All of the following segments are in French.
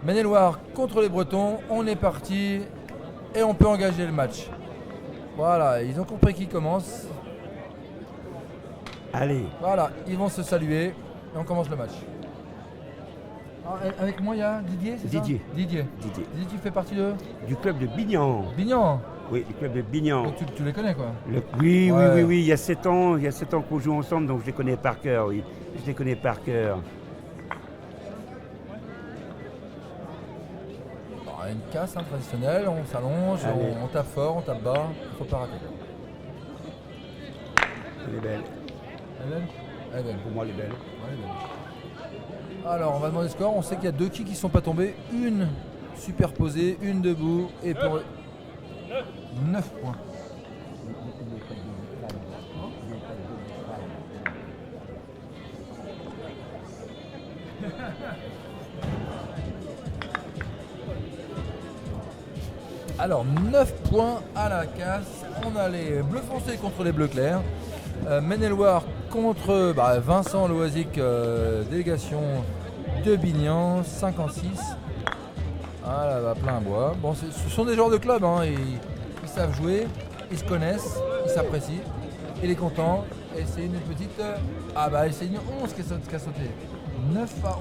Maine-et-Loire contre les Bretons, on est parti et on peut engager le match. Voilà, ils ont compris qui commence. Allez. Voilà, ils vont se saluer et on commence le match. Alors, avec moi, il y a Didier, c'est ça Didier, tu fais partie du club de Bignan. Bignan. Oui, du club de Bignan. Donc tu les connais, quoi. Oui, il y a 7 ans qu'on joue ensemble, donc je les connais par cœur, oui. Je les connais par cœur. Une casse traditionnelle, on s'allonge, on tape fort, on tape bas, il ne faut pas rater. Elle est belle. Elle est belle. Pour moi, elle est belle. Ouais, elle est belle. Alors, on va demander le score. On sait qu'il y a 2 quilles qui ne sont pas tombées. Une superposée, une debout. Et pour 9 points. Alors 9 points à la casse, on a les bleus foncés contre les bleus clairs, Maine-et-Loire contre Vincent Loisic, délégation de Bignan, 56. Ah là, plein bois. Bon, ce sont des joueurs de club, hein, ils savent jouer, ils se connaissent, ils s'apprécient, il est content, et c'est une petite... c'est une 11 qui a sauté, 9 à 11.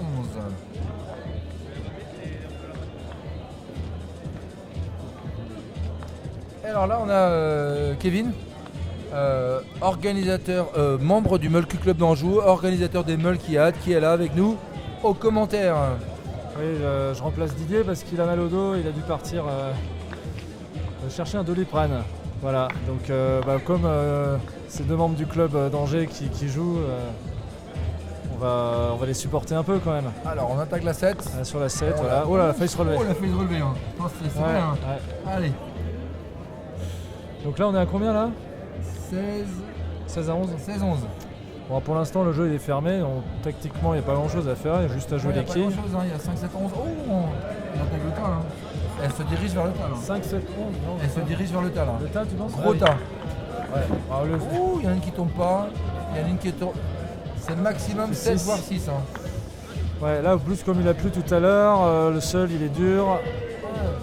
Alors là on a Kevin, organisateur, membre du Meulles Club d'Anjou, organisateur des Meules qui est là avec nous aux commentaires. Oui, je remplace Didier parce qu'il a mal au dos, il a dû partir chercher un Doliprane. Voilà, donc comme c'est 2 membres du club d'Angers qui jouent, on va les supporter un peu quand même. Alors on attaque la 7. Sur la 7, voilà. Oh là, elle a failli se relever. Oh, elle a failli se relever, hein. Je pense que c'est bien. Ouais. Allez. Donc là on est à combien là 16 à 11. 16-11. Bon, pour l'instant le jeu il est fermé, donc tactiquement il n'y a pas grand chose à faire, il y a juste à jouer les quilles. Il y a pas grand chose, il y a 5, 7, 11. Oh, elle attaque le tas là. Elle se dirige vers le tas là. 5, 7, 11, non. Elle se dirige vers le tas là. Le tas tu penses? Gros tas. Ouais. Il y en a une qui tombe pas, il y en a une qui tombe. C'est maximum 7 voire 6. Ouais, là en plus comme il a plu tout à l'heure, le sol il est dur.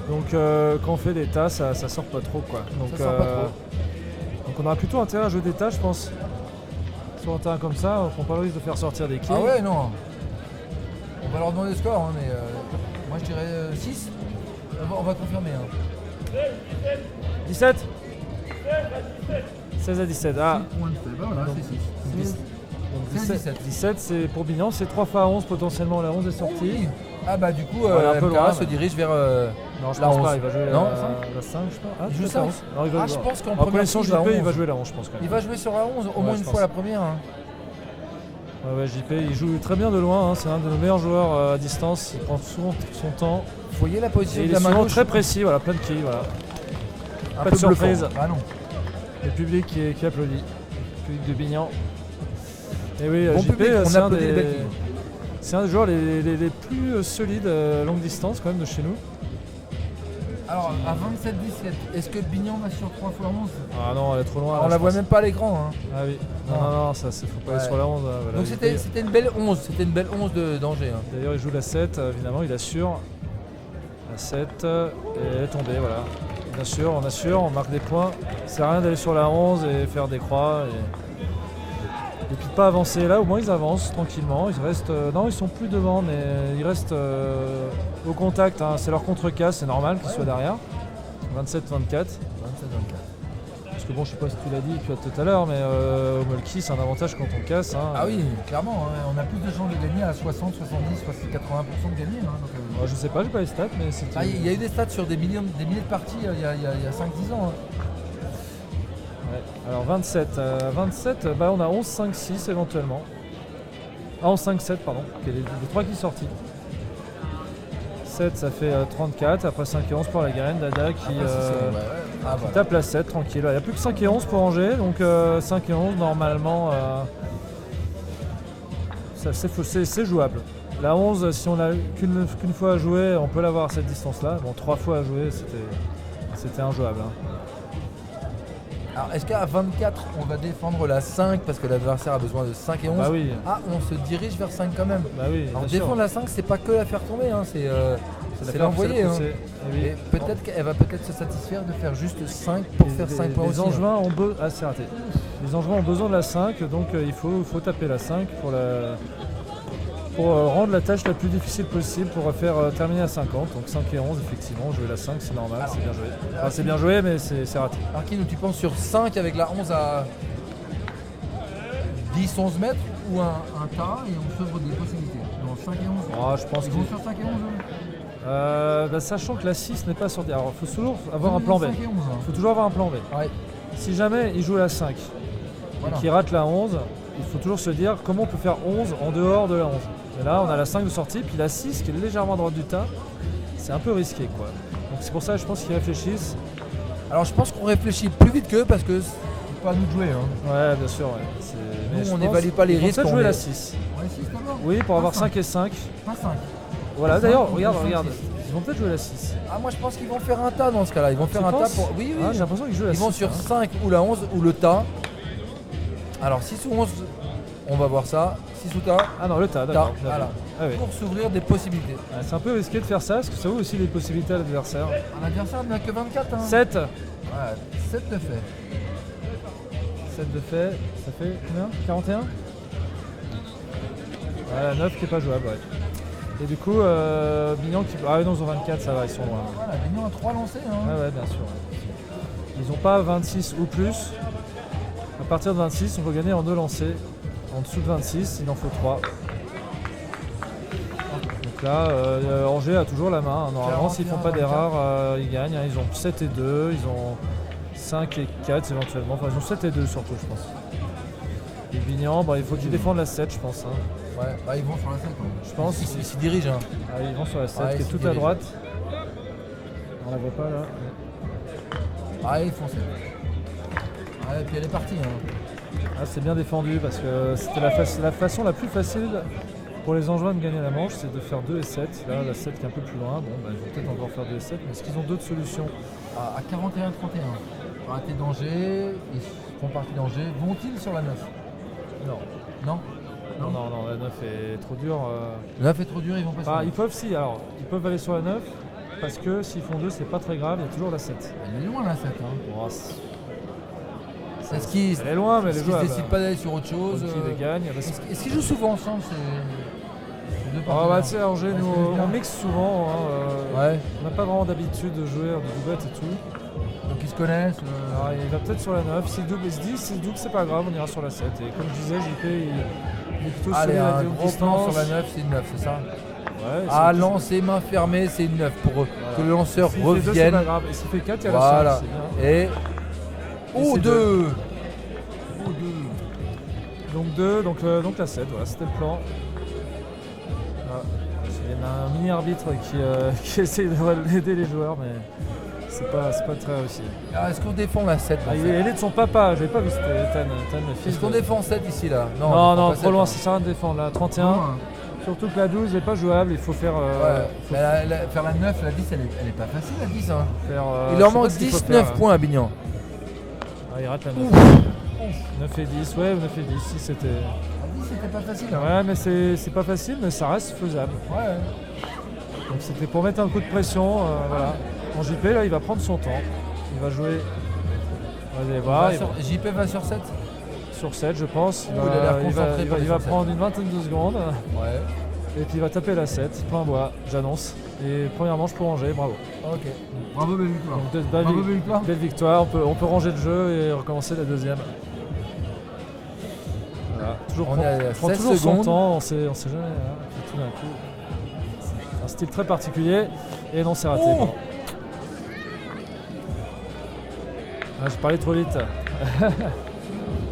Donc quand on fait des tas, ça sort pas trop quoi. Donc, ça sort pas trop. Donc on aura plutôt intérêt à jouer des tas je pense. Sur un terrain comme ça, on prend pas le risque de faire sortir des quilles. Ah ouais non. On va leur demander le score, hein, mais moi je dirais 6. On va confirmer. 17 16 à 17. Ah. Voilà, c'est 6. Donc 17 c'est pour Bignan, c'est 3 fois 11 potentiellement, la 11 est sortie. Oui. Ah bah du coup, un peu loin, se dirige vers non, je la pense 11. pas, il va jouer la 5 je pense. Il joue 5. Je pense qu'en première première JP, il va jouer la 11 je pense quand même. Il va jouer sur la 11 au moins une fois la première. Hein. Ouais, JP, il joue très bien de loin, hein. C'est un de nos meilleurs joueurs à distance, il prend souvent son temps. Vous voyez la position de la main gauche. Il est très précis, voilà, plein de quilles, voilà. Un pas peu de surprise. Ah non. Le public qui applaudit, le public de Bignan. Et oui, bon JP, public, c'est un des joueurs les plus solides longue distance quand même de chez nous. Alors à 27-17, est-ce que Bignan va sur 3 x 11 ? Ah non, elle est trop loin. On la voit même pas à l'écran. Hein. Ah oui, non, ça faut pas aller sur la 11. Voilà. Donc c'était une belle 11, d'Angers. Hein. D'ailleurs il joue la 7, évidemment, il assure. La 7, et elle est tombée, voilà. Bien sûr, on marque des points. Ça sert à rien d'aller sur la 11 et faire des croix. Et puis de pas avancer là, au moins ils avancent tranquillement. Ils restent. Non, ils sont plus devant, mais ils restent au contact. Hein. C'est leur contre-casse, c'est normal qu'ils soient derrière. 27-24. Parce que bon, je sais pas si tu l'as dit tout à l'heure, mais au Mulky, c'est un avantage quand on casse. Hein. Ah oui, clairement, hein. On a plus de chances de gagner à 60, 70, 80% de gagner. Hein, donc, je sais pas, j'ai pas les stats, mais c'est. Il y a eu des stats sur des milliers de parties il y a 5-10 ans. Hein. Ouais. Alors 27, on a 11-5-6 éventuellement. Ah, 11-5-7, pardon. Okay, les 3 qui sont sortis. 7, ça fait 34. Après 5 et 11 pour la Garenne, Dada qui tape la 7 tranquille. Il n'y a plus que 5 et 11 pour Angers, donc 5 et 11 normalement c'est jouable. La 11, si on n'a qu'une fois à jouer, on peut l'avoir à cette distance-là. Bon, 3 fois à jouer, c'était injouable. Hein. Alors est-ce qu'à 24 on va défendre la 5 parce que l'adversaire a besoin de 5 et 11 ? Bah oui. Ah, on se dirige vers 5 quand même. Bah oui, alors défendre la 5 c'est pas que la faire tomber, hein. C'est l'envoyer. Hein. Et oui. Et peut-être qu'elle va peut-être se satisfaire de faire juste 5 pour faire 5 points aussi. Les Angevins ont besoin. Ah, c'est raté. Les Angevins ont besoin de la 5, donc il faut taper la 5 pour rendre la tâche la plus difficile possible, pour faire terminer à 50. Donc 5 et 11, effectivement, jouer la 5, c'est normal, c'est bien joué. Enfin, c'est bien joué, mais c'est raté. Arkin, tu penses sur 5 avec la 11 à 10-11 mètres ou un tas et on s'ouvre des possibilités dans 5 et 11 Je pense Ils qu'ils vont sur 5 et 11 sachant que la 6 n'est pas sortie. Alors il faut toujours avoir un plan B. 5 et 11, hein. Il faut toujours avoir un plan B. Ouais. Si jamais il joue la 5 Voilà. et qu'il rate la 11, il faut toujours se dire comment on peut faire 11 en dehors de la 11. Et là, on a la 5 de sortie, puis la 6 qui est légèrement à droite du tas. C'est un peu risqué, quoi. Donc c'est pour ça que je pense qu'ils réfléchissent. Alors je pense qu'on réfléchit plus vite qu'eux parce que c'est pas à nous de jouer. Hein. Ouais, bien sûr. Ouais. Mais Nous, je on pense n'évalue pas les qu'ils vont risques. peut-être on jouer est- la 6. Ouais, 6 d'abord. Oui, pour Pas avoir 5. 5 et 5. Pas 5. Voilà, Pas d'ailleurs, 5, regarde. 5, 6. Ils vont peut-être jouer la 6. Ah, moi je pense qu'ils vont faire un tas dans ce cas-là. Ils vont faire Tu un tas penses pour. Oui, oui. J'ai l'impression qu'ils jouent la Ils 6. vont sur 5 ou la 11 ou le tas. Alors 6 ou 11, on va voir ça. 6 ou tas. Ah non, le tas, d'accord. Tas, voilà. Ah oui. Pour s'ouvrir des possibilités. Ouais, c'est un peu risqué de faire ça, parce que ça ouvre aussi les possibilités à l'adversaire. Un adversaire n'a que 24. Hein. 7. Ouais, 7 de fait. 7 de fait, ça fait combien 41. Voilà, 9 qui est pas jouable, ouais. Et du coup, Bignan qui. Ah non, ils ont 24, ça va, ils sont loin. Voilà, Bignan a 3 lancés. Hein. Ouais, bien sûr. Ouais. Ils n'ont pas 26 ou plus. À partir de 26, on peut gagner en 2 lancers. En dessous de 26, il en faut 3. Donc là, Angers a toujours la main. Normalement, s'ils font pas 41, d'erreur, ils gagnent. Ils ont 7 et 2, ils ont 5 et 4 éventuellement. Enfin, ils ont 7 et 2 surtout, je pense. Et Bignan, il faut qu'ils défendent la 7, je pense. Hein. Ouais, bah ils vont sur la 5. Je pense. Ils s'y dirigent. Hein. Ah, ils vont sur la 7, Ouais, qui est ils tout se à dirigent. droite. On la voit pas là. Ah, ils font 7. Ouais, et puis elle est partie. Hein. Ah, c'est bien défendu parce que c'était la façon la plus facile pour les Angevins de gagner la manche, c'est de faire 2 et 7. Là, la 7 qui est un peu plus loin. Bon, ils vont peut-être encore faire 2 et 7, mais est-ce qu'ils ont d'autres solutions? À 41-31. Raté d'Angers, ils font partie d'Angers. Vont-ils sur la 9? Non. Non. Non, la 9 est trop dure. La 9 est trop dur, ils vont pas sur la Ils 9. peuvent alors, ils peuvent aller sur la 9 parce que s'ils font 2, c'est pas très grave, il y a toujours la 7. Elle est loin la 7. Hein. Bon, Est-ce qu'ils elle est loin, mais elle est ne jouable. décident pas d'aller sur autre chose Qui les gagne. Est-ce qu'ils jouent souvent ensemble ces deux Ah, tu partenaires? sais, Angers, nous, Est-ce que c'est bien on mixe souvent. Hein, Ouais, on n'a pas vraiment d'habitude de jouer de doublette et tout. donc ils se connaissent. Alors, il va peut-être sur la 9. S'il double, il se dit, s'il double, c'est pas grave, on ira sur la 7. Et comme je disais, JP, il est plutôt Allez, solide à un longue gros plan distance. sur la 9, c'est une 9, c'est ça? Ouais, Ah, c'est- lancer main fermée, c'est une 9 pour eux. Voilà. Que le lanceur S'il fait 2, c'est revienne. pas grave. Et s'il fait 4, il y a Voilà. la 5, c'est bien. Et. Et Oh, c'est 2. Donc 2, donc la 7, voilà, c'était le plan. Voilà. Il y a un mini-arbitre qui essaye d'aider les joueurs, mais c'est pas très réussi. Alors, est-ce qu'on défend la 7 Ah, il est aidé de son papa, j'avais pas vu, c'était Tan, le fils. Est-ce qu'on de- défend 7 ici là? Non, on non, défend pas trop loin, 7, ça sert à rien de défendre. La 31, hein. surtout que la 12 n'est pas jouable, il faut faire. Ouais, faut mais faire la 9, la 10, elle est pas facile la 10. Hein. faire Il je leur sais pas manque ce qu'il faut 19 faire, points à Bignan. Ah, il rate la 9. 9 et 10, ouais, 9 et 10, si c'était. La 10, c'était pas facile. Hein. Ouais, mais c'est pas facile, mais ça reste faisable. Ouais. Donc c'était pour mettre un coup de pression, voilà. En JP, là, il va prendre son temps. Il va jouer. Vous allez voir, JP va sur 7. sur 7, je pense. Oh, il a l'air concentré pour il les va sur prendre une vingtaine de secondes. Ouais. Et puis il va taper la 7, plein bois, j'annonce. Et première manche pour Angers, bravo. Ok. Bravo, belle victoire. Donc, Bravo, belle victoire. belle victoire, on peut ranger le jeu et recommencer la deuxième. Voilà. Toujours On est à prend 16 toujours son secondes. temps, on sait jamais. Hein. Puis tout d'un coup, c'est un style très particulier. Et non, c'est raté. Oh. Bon. Ah, j'ai parlé trop vite.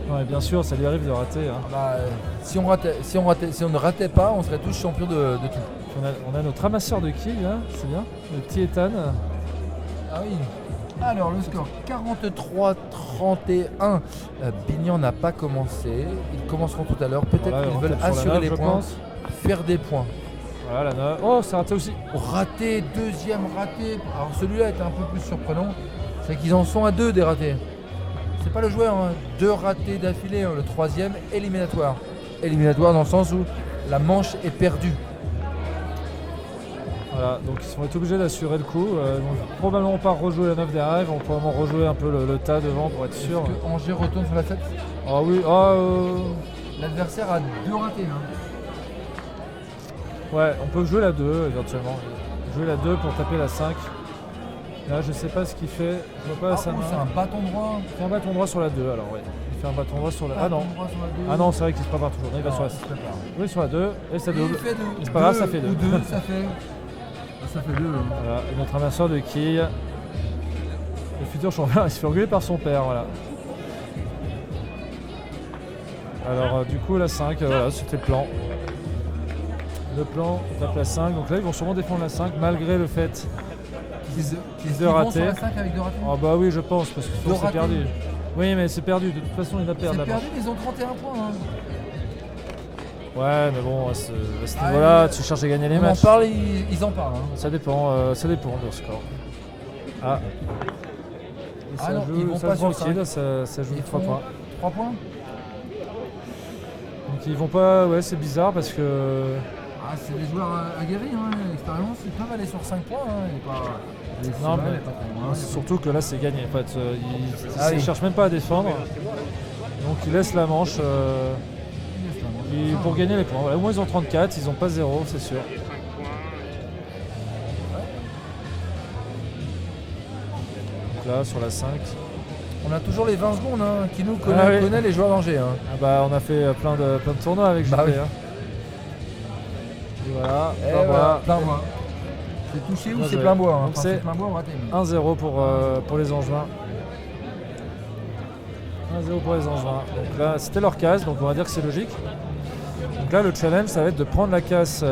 Ouais, bien sûr, ça lui arrive de rater. Hein. Bah, si on ne ratait pas, on serait tous champions de tout. Puis on a notre ramasseur de quilles, là, c'est bien. Le petit Ethan. Ah oui. Alors le score 43-31. Bignan n'a pas commencé. Ils commenceront tout à l'heure. Peut-être Voilà, qu'ils on veulent tape sur la assurer 9, les je points, pense. faire des points. Voilà la 9. Oh, c'est raté aussi. Raté, deuxième raté. Alors celui-là était un peu plus surprenant. C'est qu'ils en sont à 2 des ratés. C'est pas le joueur, hein. 2 ratés d'affilée. Hein. Le troisième éliminatoire. Éliminatoire dans le sens où la manche est perdue. Voilà, donc ils vont être obligés d'assurer le coup. Ils vont probablement pas rejouer la 9 derrière, ils vont probablement rejouer un peu le tas devant pour être sûr. Est-ce que Angers retourne sur la 7? Ah oui, L'adversaire a 2 ratés. Hein. ouais, on peut jouer la 2 éventuellement. Jouer la 2 pour taper la 5. Là, je sais pas ce qu'il fait. Je vois pas sa main. C'est un bâton droit. Il fait un bâton droit sur la 2 alors, ouais. Il fait un bâton droit sur la. Ah non. Bâton droit sur la 2. Ah non, c'est vrai qu'il se prépare toujours. Non, il va sur la. il se prépare. Oui, sur la 2 et ça Il double. fait 2. C'est pas grave, ça fait 2. Ou 2, ça fait 2. Voilà, et notre amasseur de quilles. Le futur champion, il se fait engueuler par son père, voilà. Alors du coup la 5, voilà, c'était le plan. Le plan, on tape la 5, donc là ils vont sûrement défendre la 5 malgré le fait qu'ils aient raté. Sur la 5 avec 2 ratés. Ah bah oui je pense, parce que sinon c'est ratés. perdu. Oui mais c'est perdu, de toute façon il va perdre C'est là-bas. perdu, ils ont 31 points. Hein. Ouais mais bon, à ce niveau-là, tu cherches à gagner les On matchs. en parle, ils en parlent. Hein. Ça dépend de leur score. Ah. Et ça non, joue, ils vont ça pas se sur tranquille, 5. ça joue Ils 3 font points. 3 points. Donc ils vont pas, ouais c'est bizarre parce que... Ah, c'est des joueurs aguerris, hein, l'expérience, ils peuvent aller sur 5 points. Hein, et pas, Non, mal, mais pas très loin. surtout que là c'est gagné. En fait, ils oui. cherchent même pas à défendre. Donc ils laissent la manche pour gagner les points. Voilà, au moins ils ont 34, ils ont pas 0, c'est sûr. Donc là sur la 5. On a toujours les 20 secondes, hein, qui nous Ah oui. connaît les joueurs d'Angers. Hein. Ah bah on a fait plein de tournois avec JP. Bah oui. Hein. Et voilà, Et bah, voilà, plein bois. C'est touché ou Bien c'est joué. plein bois. Hein. Donc Enfin, c'est plein bois ou raté. 1-0 pour les Angevins. 1-0 pour les Angevins. Donc là, c'était leur casse, donc on va dire que c'est logique. Donc là, le challenge, ça va être de prendre la casse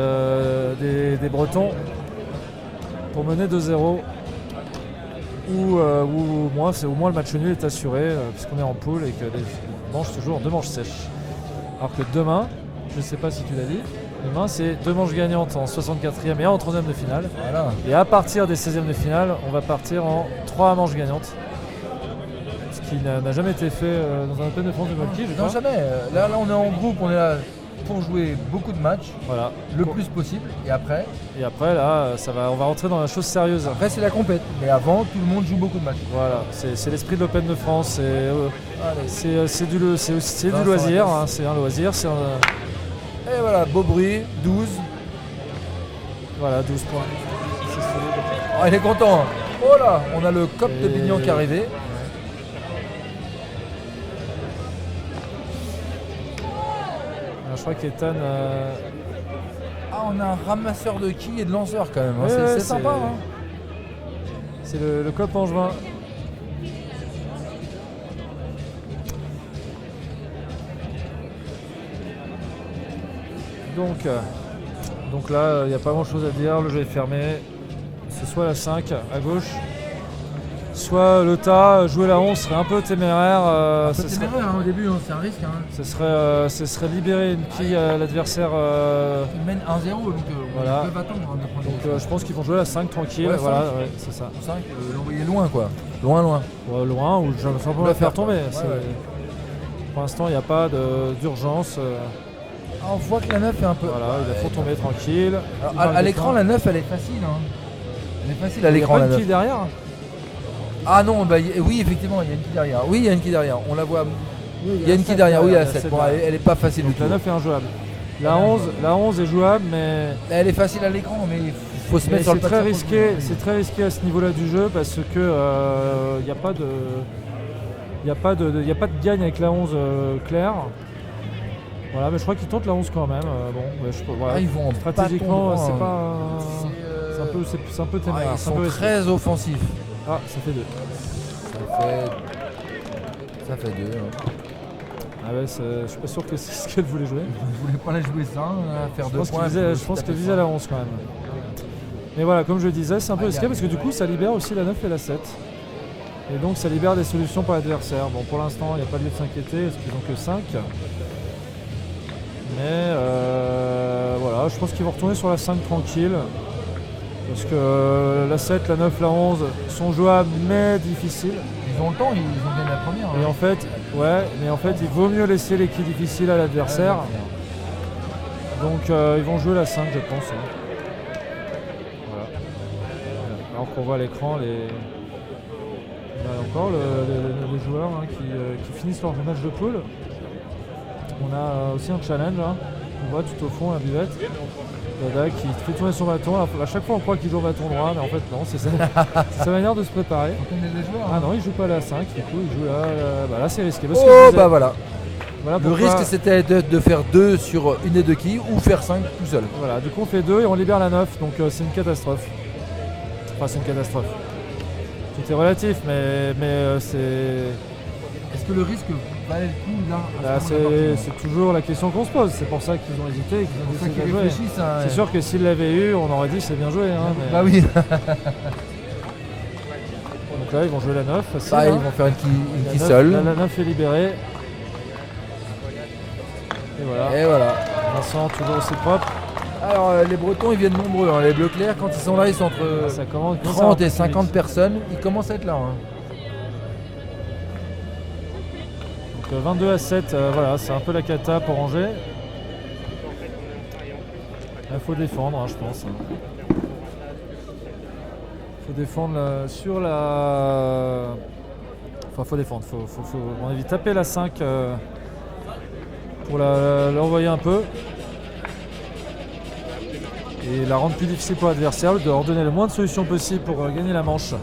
des Bretons pour mener 2-0. Ou au moins le match nul est assuré, puisqu'on est en poule et que les manches toujours 2 manches sèches. Alors que demain, je ne sais pas si tu l'as dit, demain c'est 2 manches gagnantes en 64e et en 30e de finale. Voilà. Et à partir des 16e de finale, on va partir en 3 manches gagnantes. Ce qui n'a jamais été fait dans un Open de France de Volki, je Non, crois. jamais. Là, on est en groupe, on est là pour jouer beaucoup de matchs, Voilà. le plus possible. Et après, là, on va rentrer dans la chose sérieuse. c'est la compète. Mais avant, tout le monde joue beaucoup de matchs. Voilà, c'est l'esprit de l'Open de France. Allez. C'est du Vincent loisir, Lacasse. hein, c'est un loisir. Et voilà, Beaubry, 12. Voilà, 12 points. C'est solide. Oh, il est content. Oh là, on a le cop de Et- Bignan qui est arrivé. Je crois qu'Ethan. Ah, on a un ramasseur de quilles et de lanceurs quand même. Hein. Ouais, C'est sympa. Hein. C'est le COP angevin. Donc là, il n'y a pas grand chose à dire. Le jeu est fermé. C'est soit la 5 à gauche, soit le tas. Jouer la 11 serait un peu téméraire. C'est téméraire hein, au début, hein, c'est un risque. Hein. Ce serait libérer une quille à l'adversaire. Ils mènent 1-0, donc Voilà. ils peuvent attendre. Hein, de prendre Donc je pense qu'ils vont jouer la 5 tranquille. Ouais, voilà, 5. ouais, c'est ça. 5, l'envoyer loin quoi. Loin. Ouais, loin ou simplement Le la faire faire tomber. ouais, C'est- ouais. Pour l'instant, il n'y a pas d'urgence. Ah, on voit que la 9 est un peu. Voilà, il la faut tomber tranquille. Alors, Il parle à des l'écran, points. la 9 elle est facile. Hein. Elle est facile à Il y a l'écran pas la une 9. quille derrière. Ah non, bah, oui, effectivement, il y a une quille derrière. Oui, il y a une quille derrière. On la voit. Il y a une quille derrière, oui, à 7. Bon, elle est pas facile du Donc tout. la 9 est injouable. La 11 est jouable, mais Elle est facile à l'écran, mais il faut se mettre sur le c'est très pas de risqué. sa C'est très risqué à ce niveau-là du jeu parce que il n'y a pas de. Il n'y a pas de gagne avec la 11 claire. Voilà, mais je crois qu'ils tentent la 11 quand même. Voilà. Ah, ils vont en Stratégiquement, bâton droit, c'est hein. pas. C'est un peu téméraire. Ils c'est un sont peu risqué. très offensifs. Ah, ça fait 2. Ça fait 2. Hein. Ah ouais, je suis pas sûr que c'est ce qu'elle voulait jouer. Je voulais pas la jouer ça, hein, faire Je 2 pense points. je pense qu'elle visait à la 11 quand même. Mais voilà, comme je le disais, c'est un peu risqué parce que du coup ça libère aussi la 9 et la 7. Et donc ça libère des solutions pour l'adversaire. Bon, pour l'instant, il n'y a pas lieu de s'inquiéter parce qu'ils n'ont que 5. Mais voilà, je pense qu'ils vont retourner sur la 5 tranquille. Parce que la 7, la 9, la 11 sont jouables mais difficiles. Ils ont le temps, ils ont gagné la première. Et hein. en fait, il vaut mieux laisser les quilles difficiles à l'adversaire. Donc ils vont jouer la 5 je pense. Hein. on voit à l'écran encore les joueurs qui finissent leur match de poule. On a aussi un challenge, hein. On voit tout au fond la buvette. Dada qui fait tourner son bâton. Alors, à chaque fois on croit qu'il joue au bâton droit, mais en fait non, c'est sa manière de se préparer. Ah non, il joue pas la 5, du coup il joue là c'est risqué. Parce Oh bah voilà. Voilà le risque c'était de faire 2 sur une et deux quilles ou faire 5 tout seul. Voilà, du coup on fait 2 et on libère la 9, donc c'est une catastrophe. Enfin c'est une catastrophe. Tout est relatif, mais c'est... Est-ce que le risque valait le coup là c'est toujours la question qu'on se pose, c'est pour ça qu'ils ont hésité et qu'ils ont décidé de jouer. C'est sûr que s'ils l'avaient eu, on aurait dit c'est bien joué. Hein, mais... Bah oui. Donc là ils vont jouer la 9, facile, bah, hein. ils vont faire une quille seule. La 9 est libérée. Et voilà. Vincent toujours aussi propre. Alors les Bretons ils viennent nombreux, hein. Les bleus clairs quand ils sont là ils sont entre 30 et 50 personnes, ils commencent à être là. Hein. Donc 22 à 7, voilà, c'est un peu la cata pour Angers. Il faut défendre, hein, je pense. Il faut défendre sur la... Enfin faut défendre, faut à mon avis taper la 5 pour l'envoyer un peu. Et la rendre plus difficile pour l'adversaire, de leur donner le moins de solutions possible pour gagner la manche.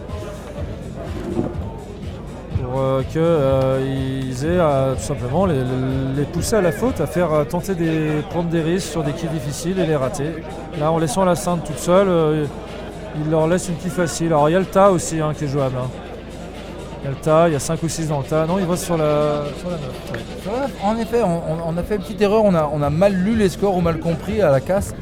Pour qu'ils aient tout simplement les pousser à la faute, à faire tenter prendre des risques sur des quilles difficiles et les rater. Là en laissant la Sainte toute seule, il leur laisse une quille facile. Alors il y a le tas aussi qui est jouable. Hein. Il y a le tas, il y a 5 ou 6 dans le tas. Non, il va sur la 9. Ouais. En effet, on a fait une petite erreur, on a mal lu les scores ou mal compris à la casse.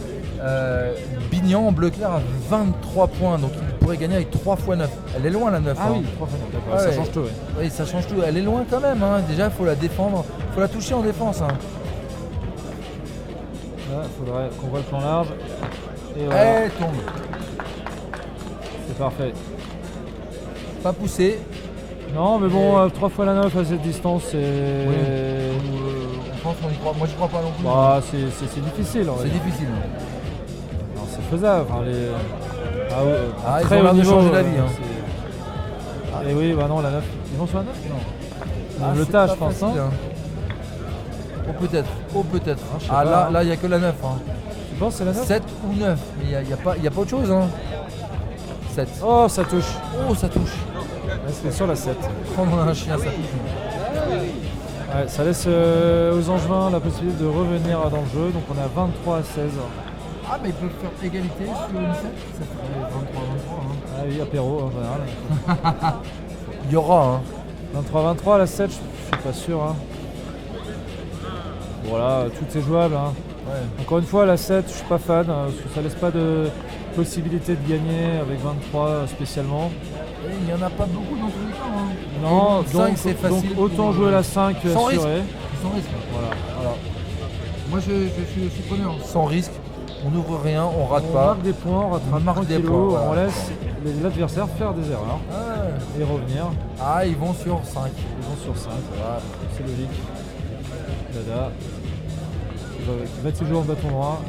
Bignan en bleu clair a 23 points, donc il pourrait gagner avec 3 x 9. Elle est loin la 9. Ah oui, 3 x 9, d'accord. Ça change tout. Ouais. Oui, ça change tout. Elle est loin quand même. Hein. Déjà, il faut la défendre, il faut la toucher en défense. Hein. Là, il faudrait qu'on voit le plan large. Et voilà. Elle tombe. C'est parfait. Pas poussé. Non, mais bon, 3 x la 9 à cette distance, c'est. Oui. On pense qu'on y croit. Moi, je crois pas non plus. Bah, c'est difficile. C'est difficile. Alors, c'est faisable. Enfin, très haut niveau, changer d'avis. Et oui, bah non, la 9. Ils vont sur la 9 ? Non. Le tas, je pense. Hein. Oh, peut-être. Ah, là, il n'y a que la 9. Hein. Tu penses que c'est la 9 ? 7 ou 9. Mais il n'y a pas autre chose. Hein. 7. Oh, ça touche. Oh, ça touche. Là, c'est sur la 7. Quand on a un chien, ça touche. Ouais, ça laisse aux Angevins la possibilité de revenir dans le jeu. Donc on a 23 à 16. Ah, mais ils peuvent faire égalité sur une 7. Ça ferait 23-23. Hein. Ah oui, apéro en général. Il y aura. Hein. 23-23 à la 7, je suis pas sûr. Hein. Voilà, tout est jouable. Hein. Ouais. Encore une fois, la 7, je suis pas fan. Parce que ça laisse pas de possibilité de gagner avec 23 spécialement. Et il n'y en a pas beaucoup dans tous les cas. Hein. Non, donc, 5 c'est facile. Donc autant jouer la 5 sans risque. assuré. Sans risque. Voilà. Moi je suis preneur. Sans risque. On n'ouvre rien, on rate pas. On marque des points, on rattrape des points. Voilà. On laisse l'adversaire faire des erreurs et revenir. Ah, ils vont sur 5. Ils vont sur 5, voilà. C'est logique. Dada. Va-t-il jouer en bâton droit?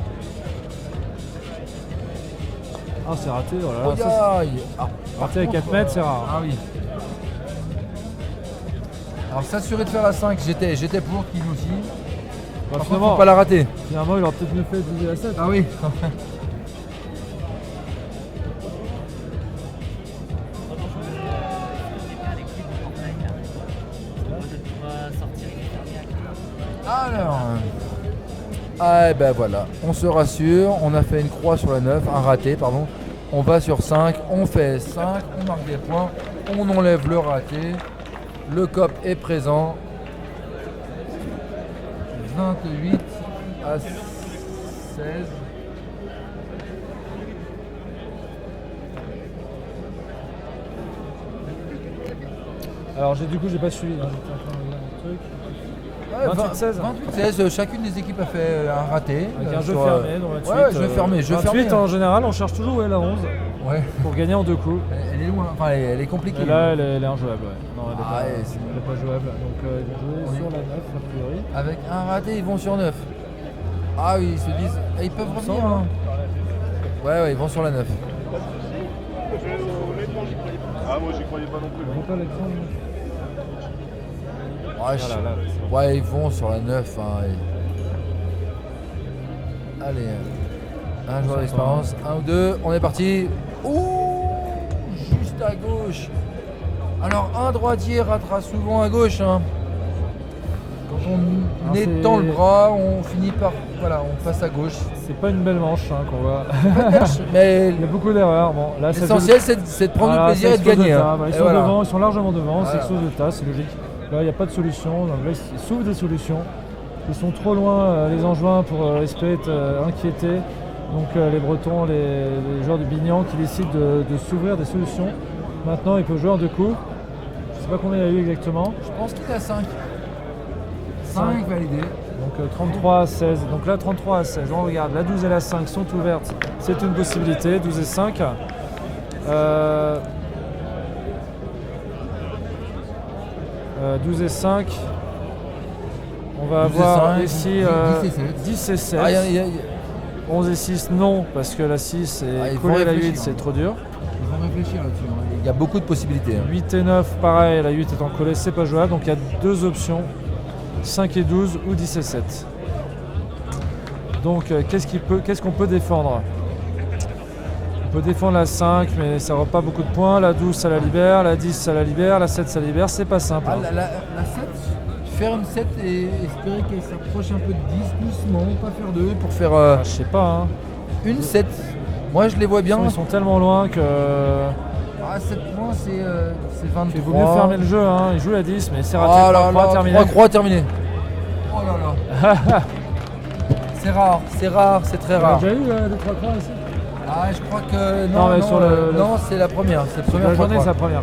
Ah, c'est raté, voilà. Partir avec 4 mètres, c'est rare. Ah oui. Alors s'assurer de faire la 5, j'étais pour qu'il aussi. Bah, finalement, faut pas la rater. Finalement, il aurait peut-être mieux fait de viser la 7. Ah oui. Alors. Ben voilà, on se rassure, on a fait une croix sur la 9, un raté, pardon. On va sur 5, on fait 5, on marque des points, on enlève le raté. Le COP est présent. 28 à 16. Alors j'ai pas suivi. Ouais, 28-16, chacune des équipes a fait un raté. Avec un jeu fermé, donc 28. Ouais, jeu fermé. 28 en général, on cherche toujours la 11 pour gagner en 2 coups. Elle est loin, enfin elle est compliquée. Et là, elle est injouable. Ouais. Non, elle est pas jouable. Donc ils vont jouer sur la 9 a priori. Avec un raté, ils vont sur 9. Ah oui, ils se disent, ils peuvent revenir. Hein. Ouais, ils vont sur la 9. Ah, moi, j'y croyais pas non plus. On voit pas l'écran. Ouais, Voilà, là, c'est bon. ouais, ils vont sur la 9. Allez, un joueur d'expérience, un ou deux, on est parti. Ouh, juste à gauche. Alors un droitier ratera souvent à gauche. Quand on étend le bras, on finit par, voilà, on passe à gauche. C'est pas une belle manche qu'on voit. Mais Il y a beaucoup d'erreurs. Bon, là, ça l'essentiel, c'est de prendre Voilà, du plaisir et c'est de gagner. expose de tas. hein. Voilà, ils Et sont voilà. devant, ils sont largement devant, Voilà. c'est expose de tas, c'est logique. Là, il n'y a pas de solution. Donc là, ils s'ouvrent des solutions. Ils sont trop loin, les Angevins, pour espérer être inquiétés. Donc les Bretons, les joueurs du Bignan qui décident de s'ouvrir des solutions. Maintenant, ils peuvent jouer en deux coups. Je ne sais pas combien il y a eu exactement. Je pense qu'il est à 5. 5 validés. Donc 33 à 16. Donc là, 33 à 16. On regarde, la 12 et la 5 sont ouvertes. C'est une possibilité. 12 et 5. 12 et 5. On va 12 et avoir 5, ici 10 et 7. 10 et 7. Ah, 11 et 6, non, parce que la 6 Ah, est ils vont collée à la 8, réfléchir. c'est trop dur. Ils vont réfléchir là-dessus. Il y a beaucoup de possibilités. 8 et 9, pareil, la 8 étant collée, c'est pas jouable. Donc il y a deux options, 5 et 12 ou 10 et 7. Donc qu'est-ce qu'on peut défendre? On peut défendre la 5, mais ça n'aura pas beaucoup de points. La 12, ça la libère. La 10, ça la libère. La 7, ça la libère. C'est pas simple. Ah, hein. la 7, faire une 7 et espérer qu'elle s'approche un peu de 10 doucement, pas faire 2 pour faire Ah, je sais pas. Hein. une 7. Moi je les vois bien. Ils sont tellement loin que. Ah, 7 points c'est 23. Il vaut mieux fermer le jeu. Hein. Il joue la 10, mais c'est raté. Oh là 3 là, terminé. 3 croix terminé. Oh là là. c'est rare, c'est très On a rare. déjà eu des 3 croix ici. Ah, je crois que Non, mais sur le- non, c'est la première. C'est la première La trois journée, croix. c'est la première.